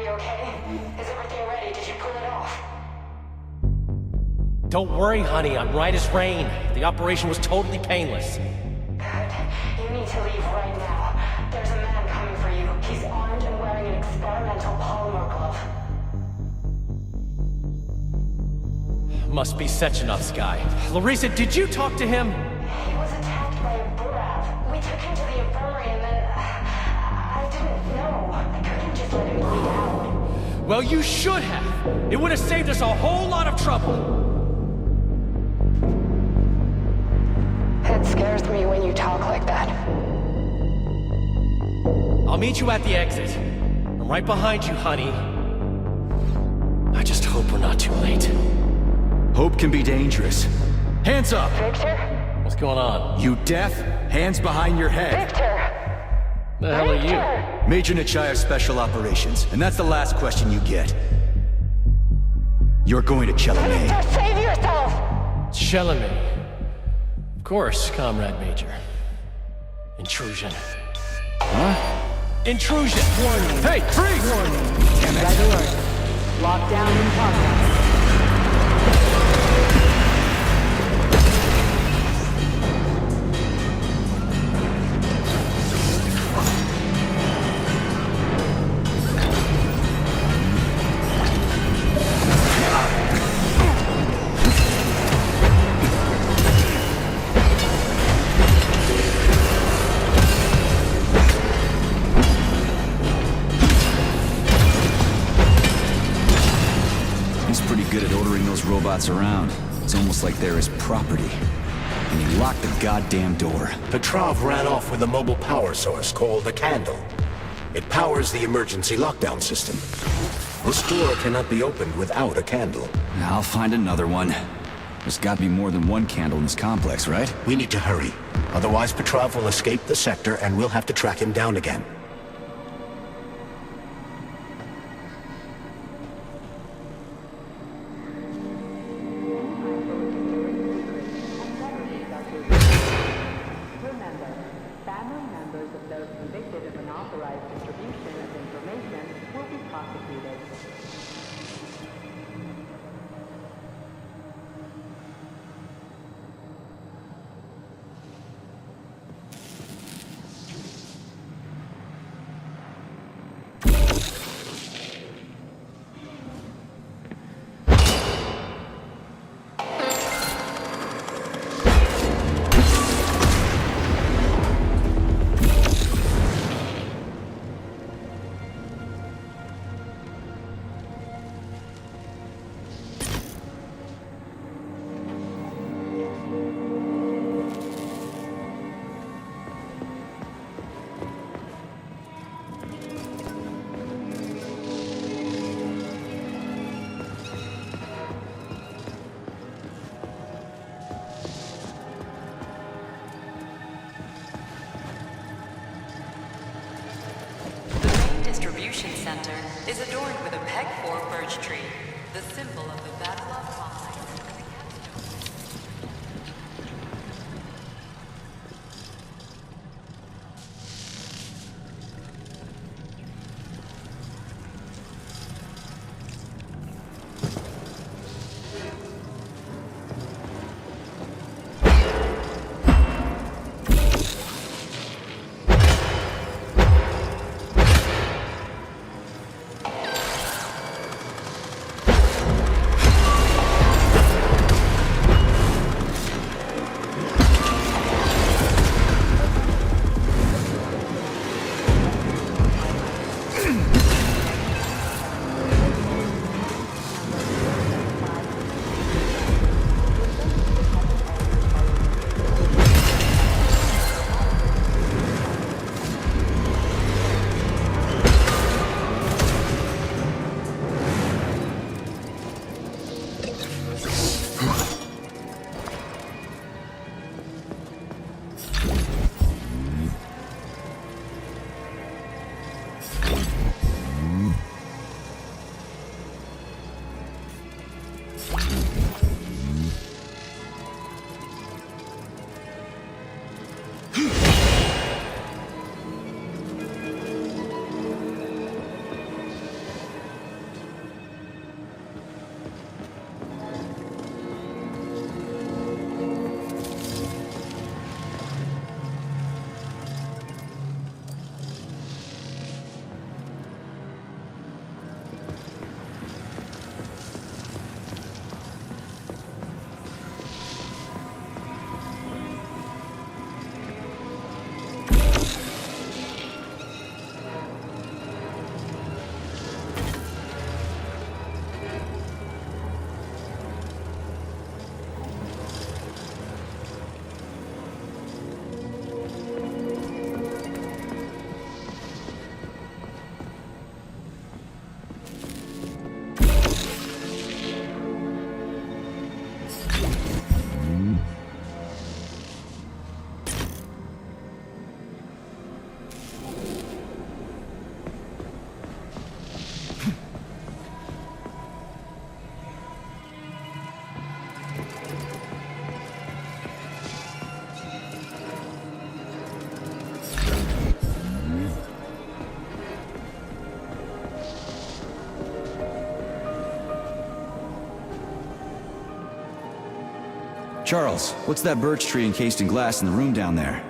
you okay? Is everything ready? Did you pull it off? Don't worry, honey. I'm right as rain. The operation was totally painless. Good. You need to leave right now. There's a man coming for you. He's armed and wearing an experimental polymer glove. Must be Sechenov's guy. Larissa, did you talk to him? He was attacked by a Burav. We took him to the infirmary and then... I didn't know. I couldn't just let him bleed out. Well, you should have. It would have saved us a whole lot of trouble. It scares me when you talk like that. I'll meet you at the exit. I'm right behind you, honey. I just hope we're not too late. Hope can be dangerous. Hands up! Victor? What's going on? You deaf? Hands behind your head. Victor! The hell are you? Major Nechayev Special Operations, and that's the last question you get. You're going to Chelomey. Victor, save yourself! Chelomey. Of course, Comrade Major. Intrusion. Huh? Intrusion! Warning. Hey, freeze! Warning. Damn it. Red alert. Lockdown in progress. Robots around. It's almost like they're his property. And he locked the goddamn door. Petrov ran off with a mobile power source called a candle. It powers the emergency lockdown system. This door cannot be opened without a candle. I'll find another one. There's gotta be more than one candle in this complex, right? We need to hurry. Otherwise Petrov will escape the sector and we'll have to track him down again. Distribution center is adorned with a peg-4 birch tree, the symbol of the Vavilov complex. Charles, what's that birch tree encased in glass in the room down there?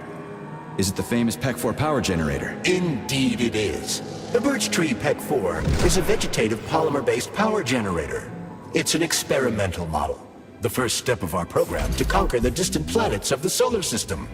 Is it the famous PEC-4 power generator? Indeed it is. The birch tree PEC-4 is a vegetative polymer-based power generator. It's an experimental model, the first step of our program to conquer the distant planets of the solar system.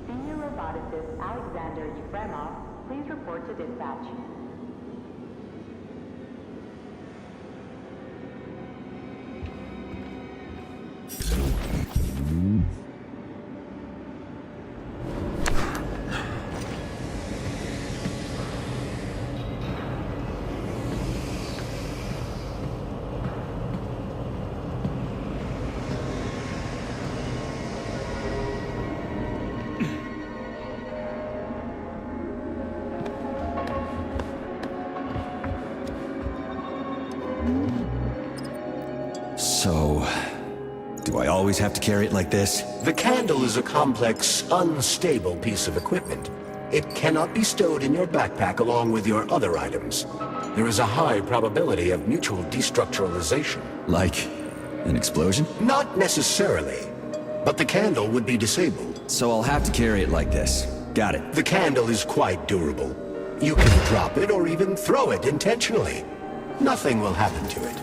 Senior roboticist Alexander Yefremov, please report to dispatch. So, do I always have to carry it like this? The candle is a complex, unstable piece of equipment. It cannot be stowed in your backpack along with your other items. There is a high probability of mutual destructuralization. Like an explosion? Not necessarily, but the candle would be disabled. So I'll have to carry it like this. Got it. The candle is quite durable. You can drop it or even throw it intentionally. Nothing will happen to it.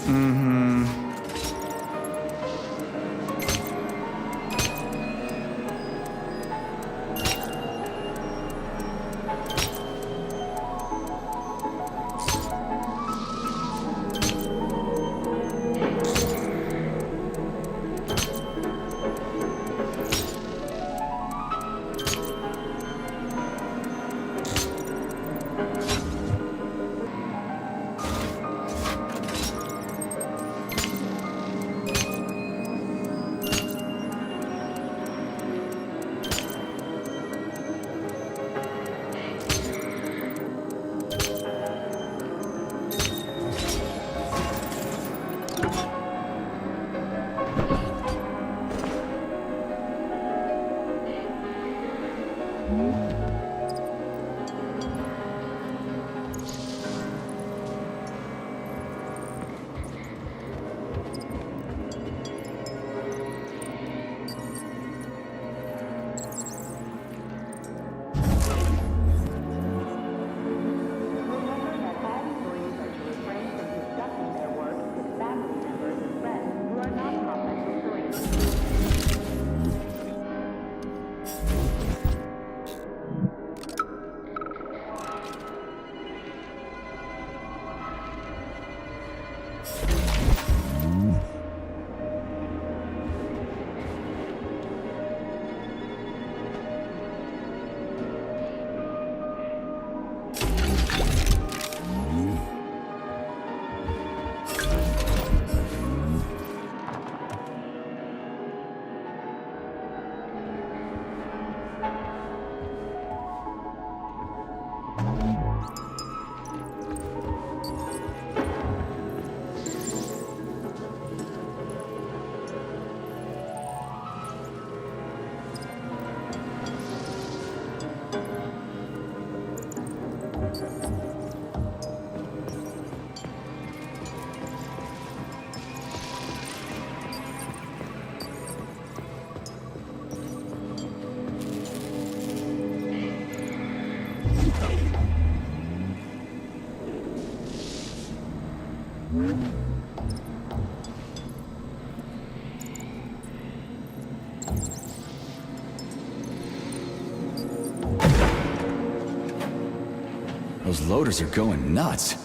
Those loaders are going nuts.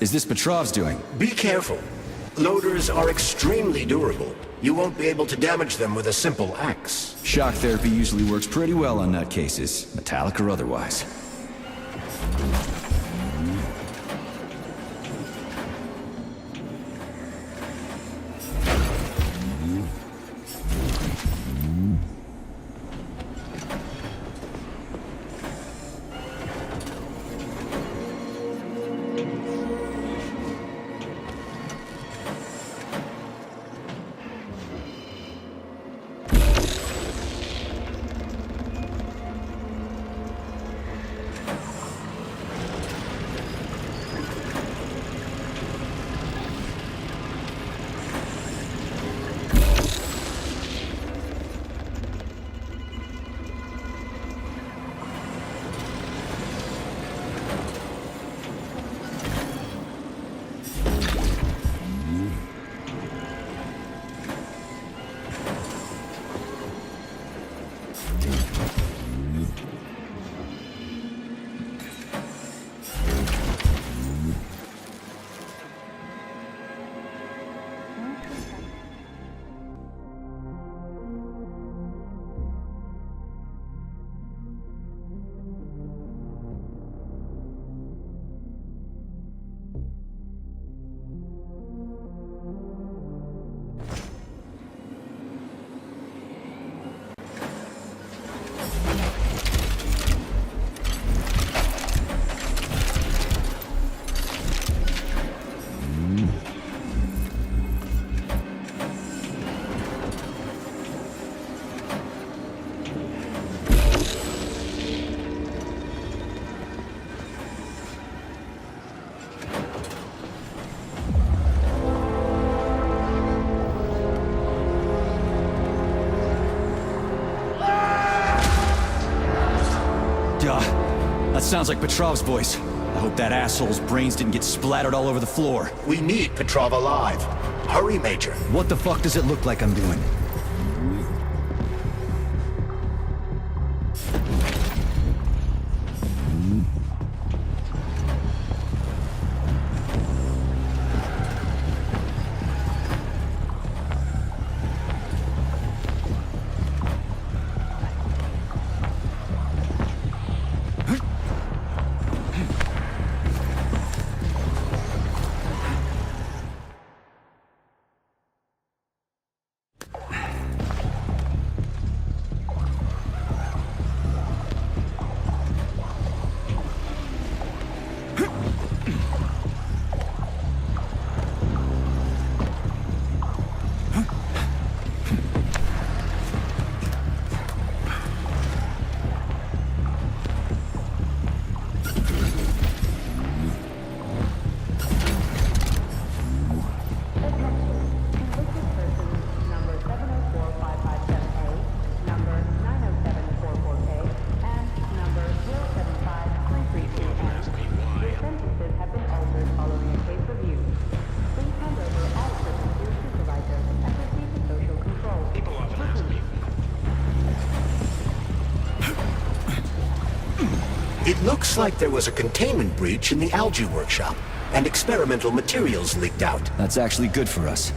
Is this Petrov's doing? Be careful. Loaders are extremely durable. You won't be able to damage them with a simple axe. Shock therapy usually works pretty well on nutcases, metallic or otherwise. That sounds like Petrov's voice. I hope that asshole's brains didn't get splattered all over the floor. We need Petrov alive. Hurry, Major. What the fuck does it look like I'm doing? It looks like there was a containment breach in the algae workshop, and experimental materials leaked out. That's actually good for us.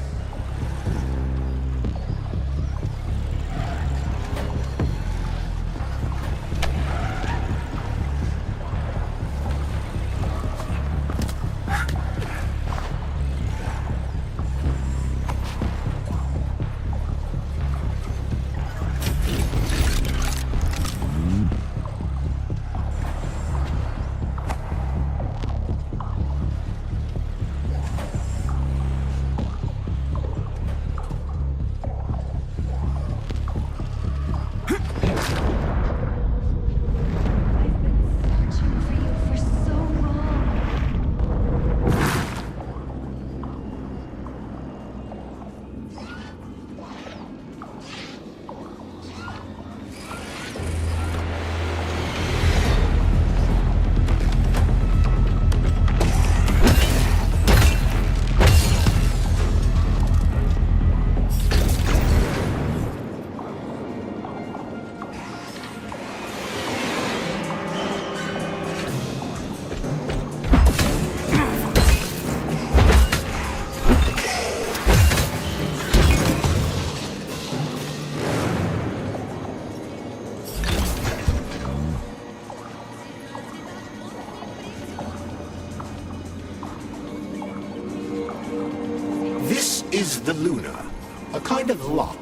is the Luna, a kind of lock.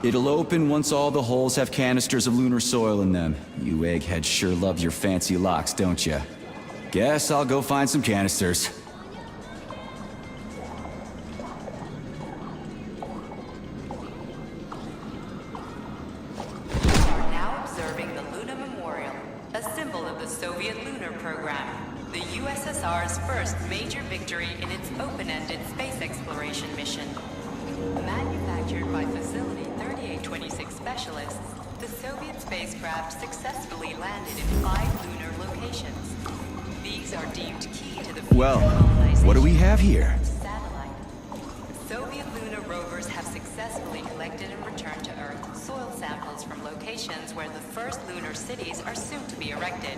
It'll open once all the holes have canisters of lunar soil in them. You eggheads sure love your fancy locks, don't ya? Guess I'll go find some canisters. Now observing the Luna Memorial, a symbol of the Soviet lunar program, the USSR's first major victory in its open-ended space exploration mission. Manufactured by Facility 3826 specialists, the Soviet spacecraft successfully landed in 5 lunar locations. These are deemed key to the future Well, colonization what do we have here? of the satellite. Soviet lunar rovers have successfully collected and returned to Earth soil samples from locations where the first lunar cities are soon to be erected.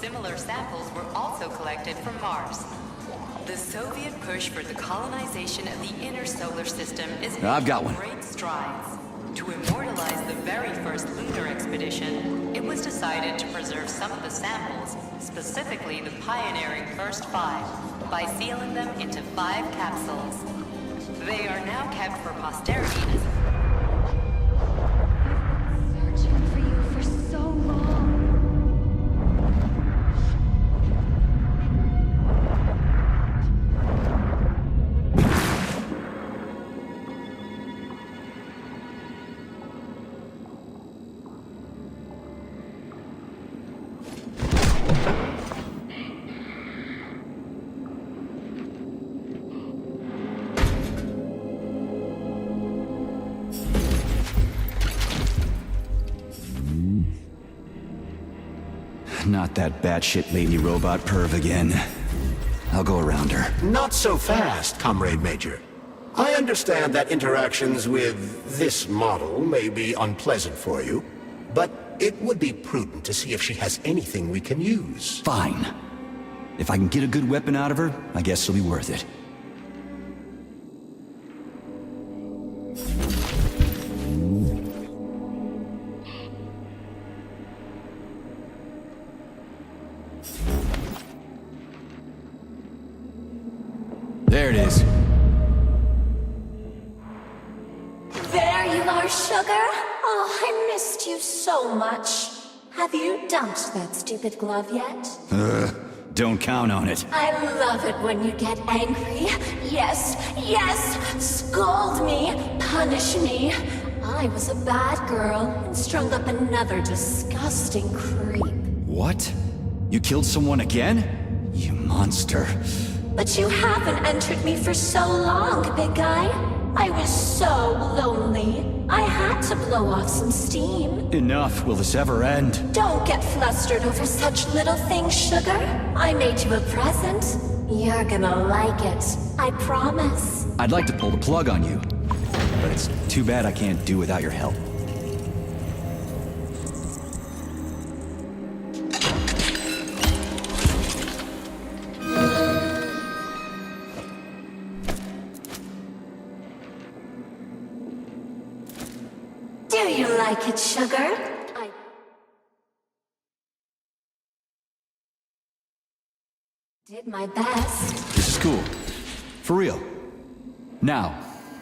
Similar samples were also collected from Mars. The Soviet push for the colonization of the inner solar system is I've got making one. great strides. To immortalize the very first lunar expedition, it was decided to preserve some of the samples, specifically the pioneering first 5, by sealing them into 5 capsules. They are now kept for posterity as Searching for you for so long. Not that batshit lady robot perv again. I'll go around her. Not so fast, Comrade Major. I understand that interactions with this model may be unpleasant for you, but it would be prudent to see if she has anything we can use. Fine. If I can get a good weapon out of her, I guess it'll be worth it. There it is. There you are, Sugar. Oh, I missed you so much. Have you dumped that stupid glove yet? Don't count on it. I love it when you get angry. Yes, yes! Scold me, punish me. I was a bad girl and strung up another disgusting creep. What? You killed someone again? You monster. But you haven't entered me for so long, big guy. I was so lonely. I had to blow off some steam. Enough. Will this ever end? Don't get flustered over such little things, Sugar. I made you a present. You're gonna like it. I promise. I'd like to pull the plug on you, but it's too bad I can't do without your help. Do you like it, Sugar? I did my best. This is cool. For real. Now,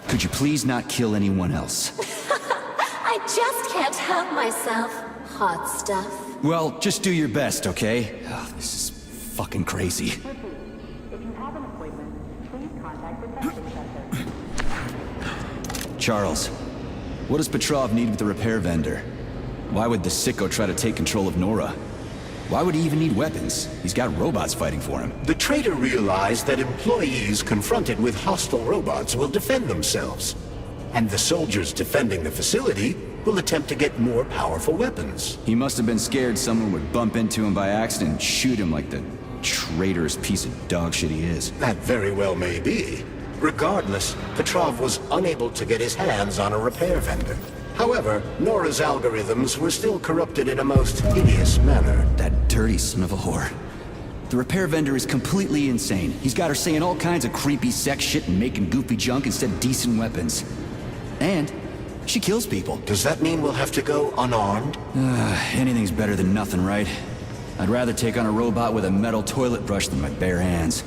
could you please not kill anyone else? I just can't help myself. Hot stuff. Well, just do your best, okay? Ugh, this is fucking crazy. If you have an appointment, please contact the testing center. Charles, what does Petrov need with the repair vendor? Why would the sicko try to take control of Nora? Why would he even need weapons? He's got robots fighting for him. The traitor realized that employees confronted with hostile robots will defend themselves, and the soldiers defending the facility will attempt to get more powerful weapons. He must have been scared someone would bump into him by accident and shoot him like the traitorous piece of dog shit he is. That very well may be. Regardless, Petrov was unable to get his hands on a repair vendor. However, Nora's algorithms were still corrupted in a most hideous manner. That dirty son of a whore. The repair vendor is completely insane. He's got her saying all kinds of creepy sex shit and making goofy junk instead of decent weapons. And she kills people. Does that mean we'll have to go unarmed? Anything's better than nothing, right? I'd rather take on a robot with a metal toilet brush than my bare hands.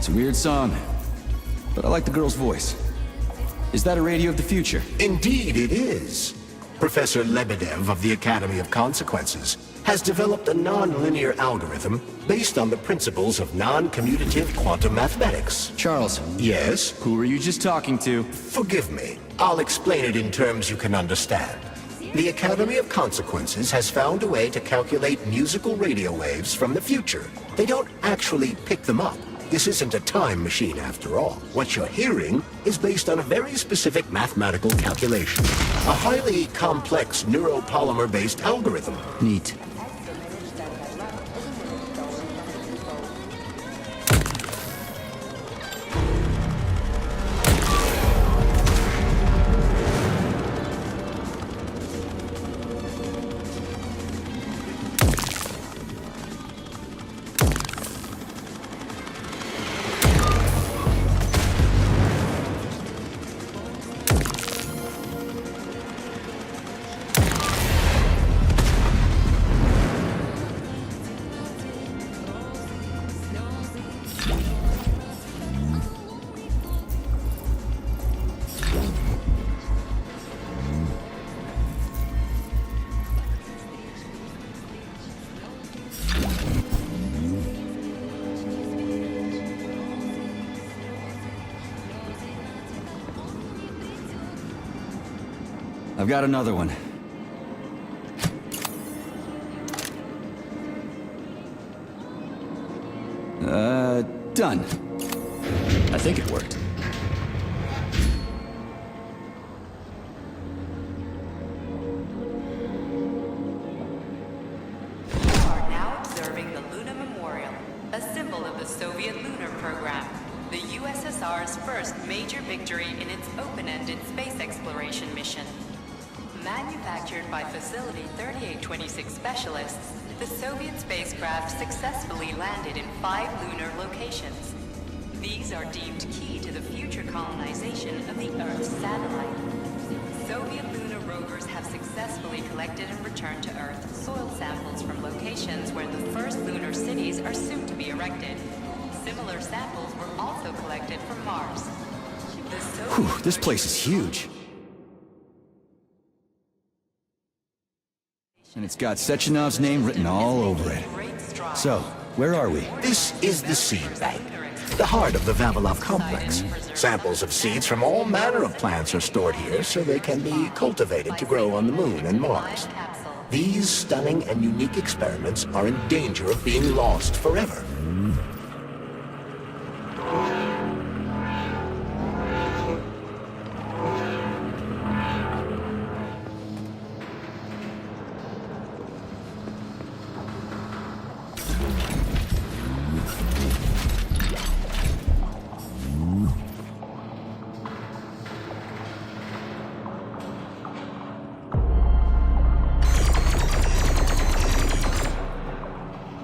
It's a weird song, but I like the girl's voice. Is that a radio of the future? Indeed it is. Professor Lebedev of the Academy of Consequences has developed a non-linear algorithm based on the principles of non-commutative quantum mathematics. Charles, Yes? who were you just talking to? Forgive me. I'll explain it in terms you can understand. The Academy of Consequences has found a way to calculate musical radio waves from the future. They don't actually pick them up. This isn't a time machine after all. What you're hearing is based on a very specific mathematical calculation. A highly complex neuropolymer-based algorithm. Neat. I've got another one. Done. I think it worked. You are now observing the Luna Memorial, a symbol of the Soviet lunar program, the USSR's first major victory in its open-ended space exploration mission. Manufactured by Facility 3826 specialists, the Soviet spacecraft successfully landed in 5 lunar locations. These are deemed key to the future colonization of the Earth's satellite. Soviet lunar rovers have successfully collected and returned to Earth soil samples from locations where the first lunar cities are soon to be erected. Similar samples were also collected from Mars. The Soviet Whew, this place is huge. And it's got Sechenov's name written all over it. So, where are we? This is the seed bank, the heart of the Vavilov complex. Samples of seeds from all manner of plants are stored here so they can be cultivated to grow on the Moon and Mars. These stunning and unique experiments are in danger of being lost forever.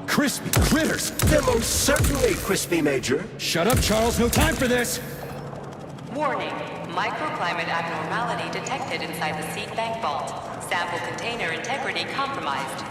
Crispy critters! They're most certainly crispy, Major. Shut up, Charles. No time for this! Warning, microclimate abnormality detected inside the seed bank vault. Sample container integrity compromised.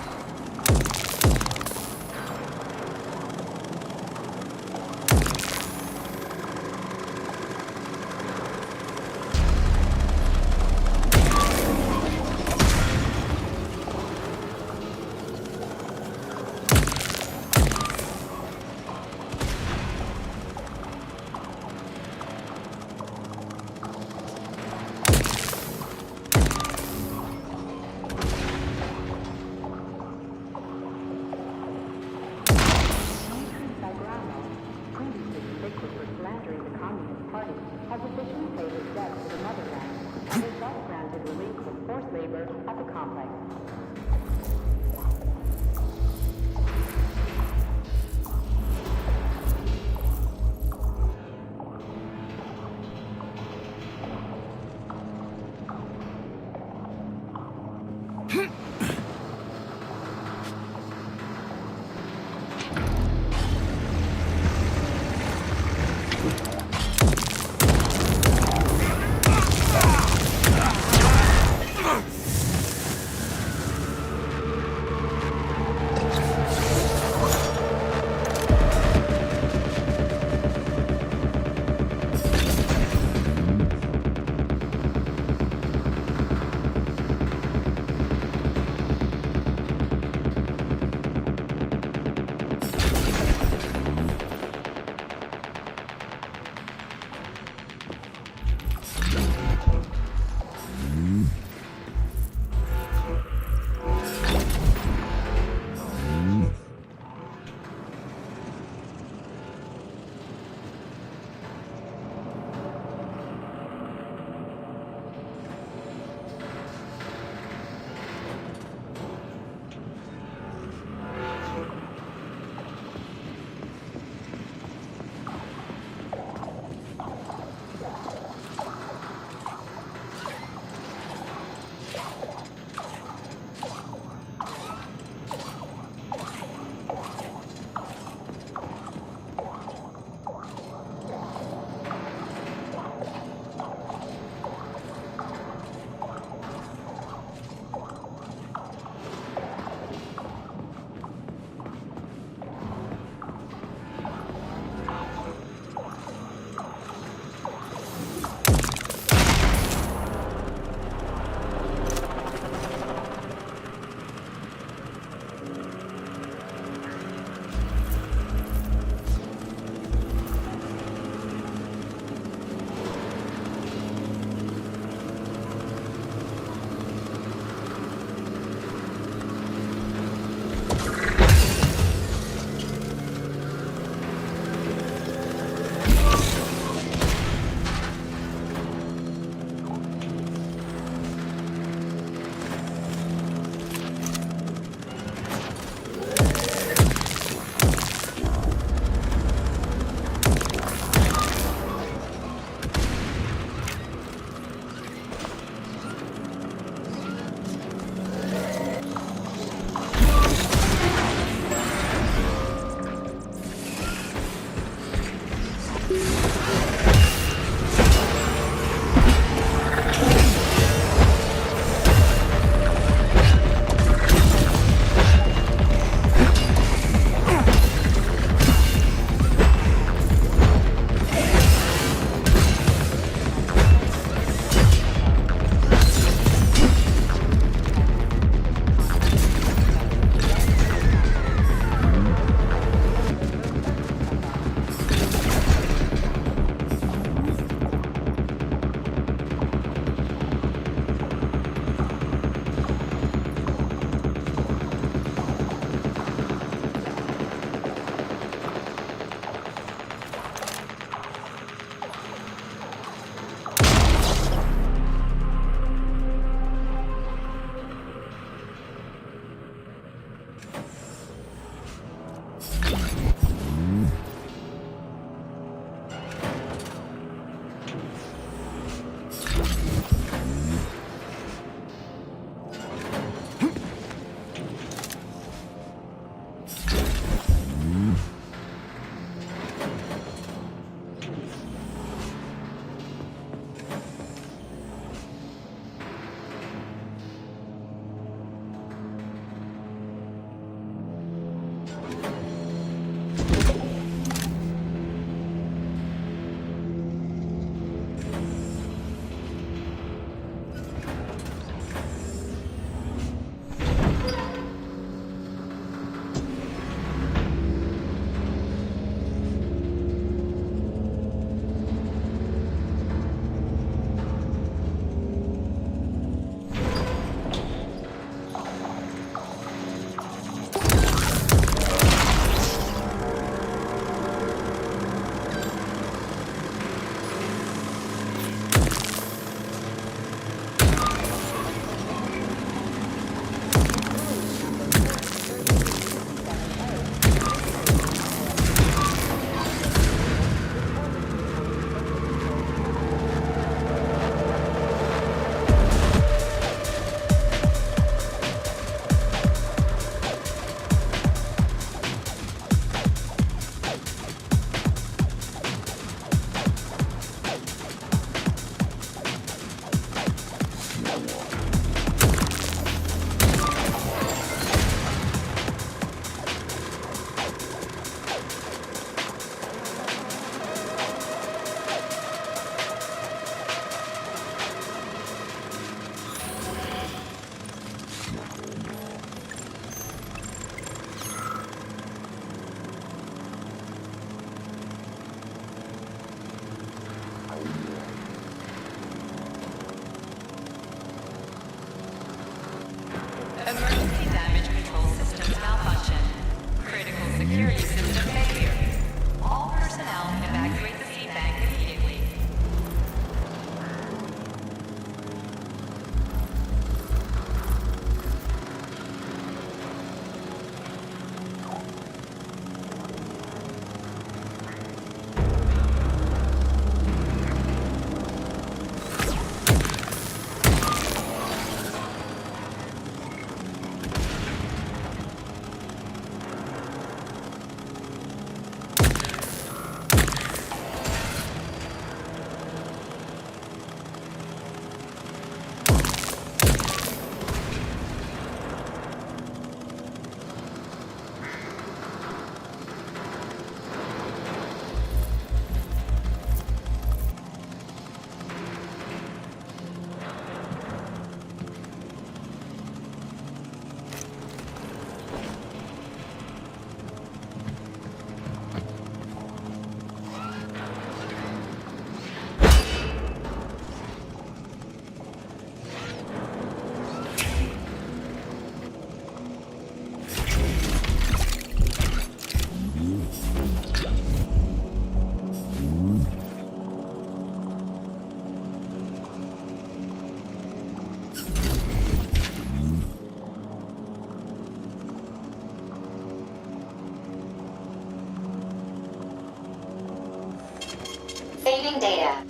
Feeding data.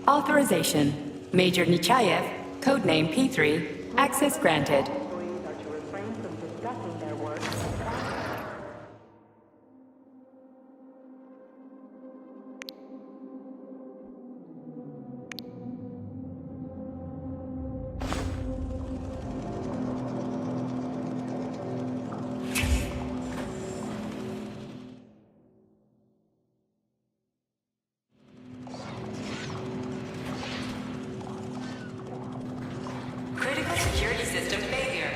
Authorization. Major Nechayev, codename P3, access granted. Employees are to refrain from discussing their work. Critical security system failure.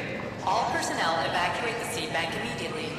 All personnel evacuate the seed bank immediately.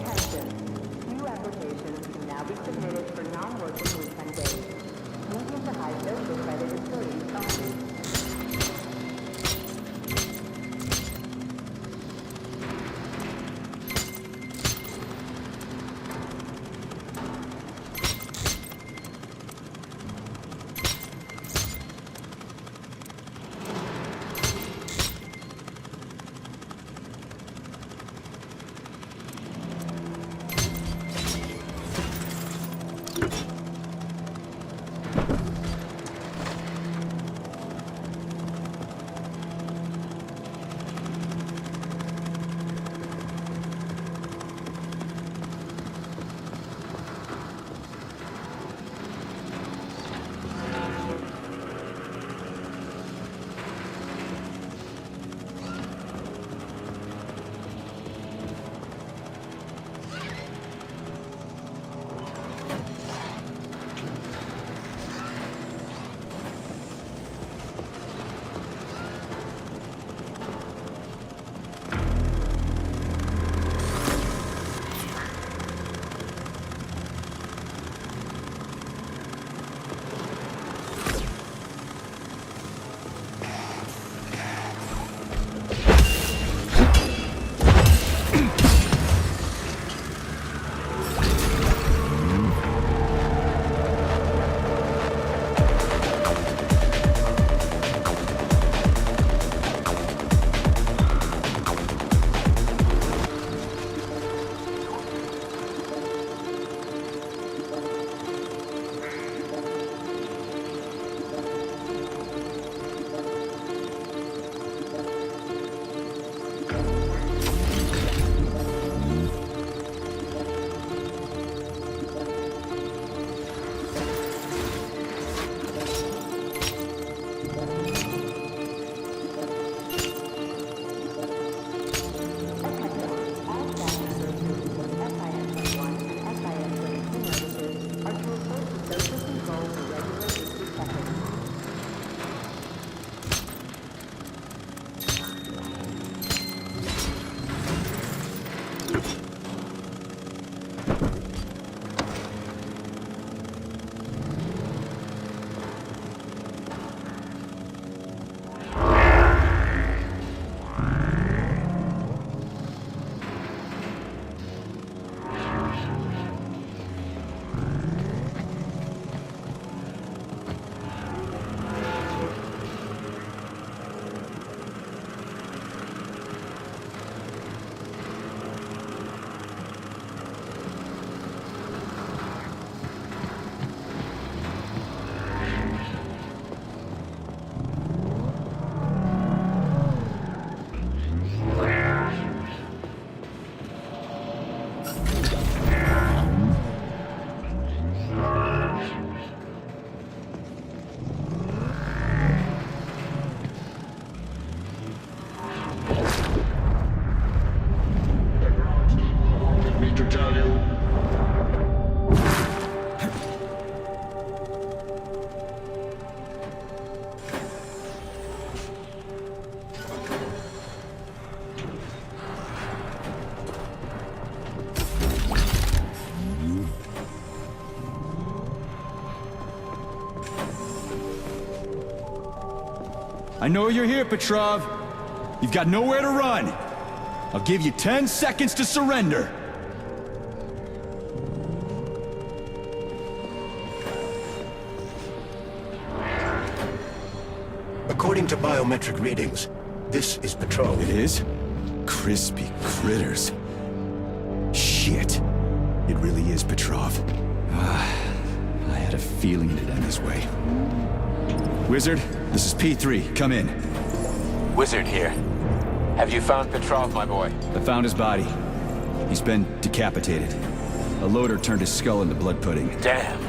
Attention. New applications can now be submitted for non-working weekend days. Medium to high social credit employees only. I know you're here, Petrov. You've got nowhere to run. I'll give you 10 seconds to surrender. According to biometric readings, this is Petrov. It is? Crispy critters. Shit. It really is Petrov. I had a feeling it'd end this way. Wizard, this is P3. Come in. Wizard here. Have you found Petrov, my boy? I found his body. He's been decapitated. A loader turned his skull into blood pudding. Damn.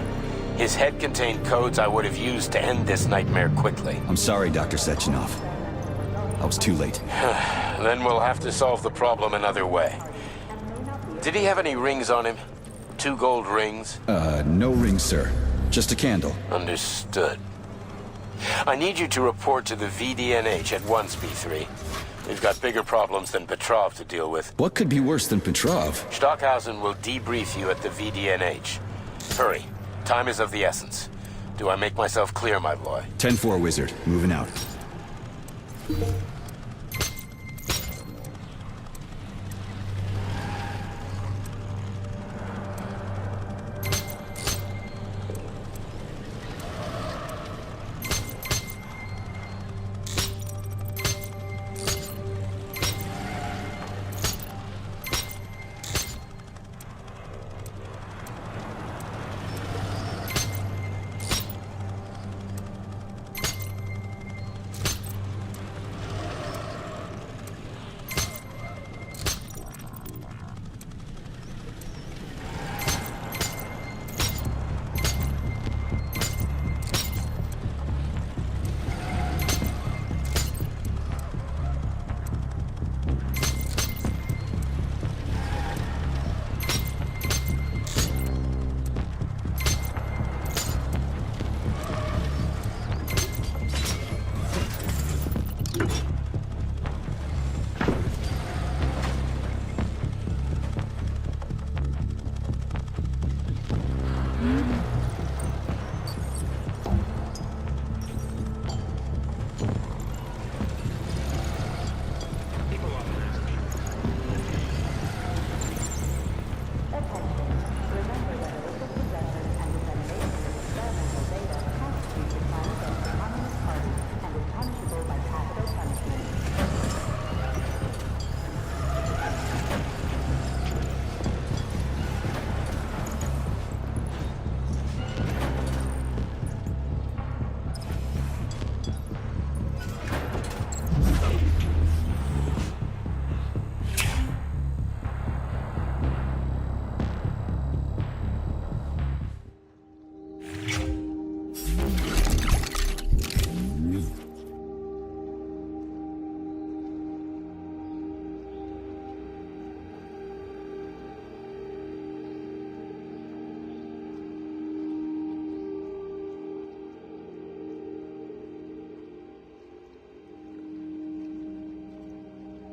His head contained codes I would have used to end this nightmare quickly. I'm sorry, Dr. Sechenov. I was too late. Then we'll have to solve the problem another way. Did he have any rings on him? 2 gold rings? No ring, sir. Just a candle. Understood. I need you to report to the VDNH at once, P3. We've got bigger problems than Petrov to deal with. What could be worse than Petrov? Stockhausen will debrief you at the VDNH. Hurry. Time is of the essence. Do I make myself clear, my boy? 10-4, Wizard. Moving out.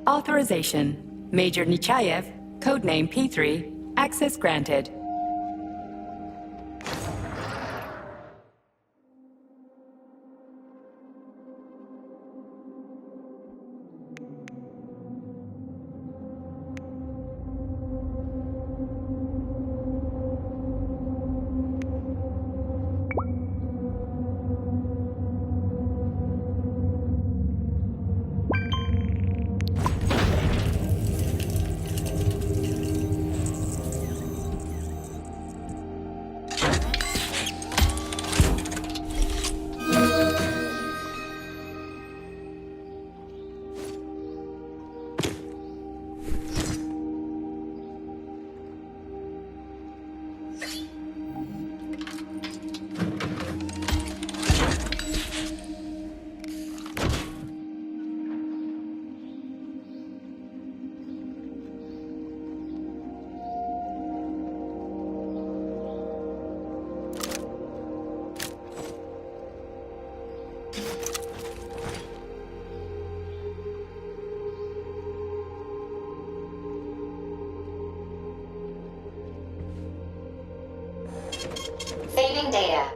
Authorization. Major Nechayev, codename P3, access granted. Saving data.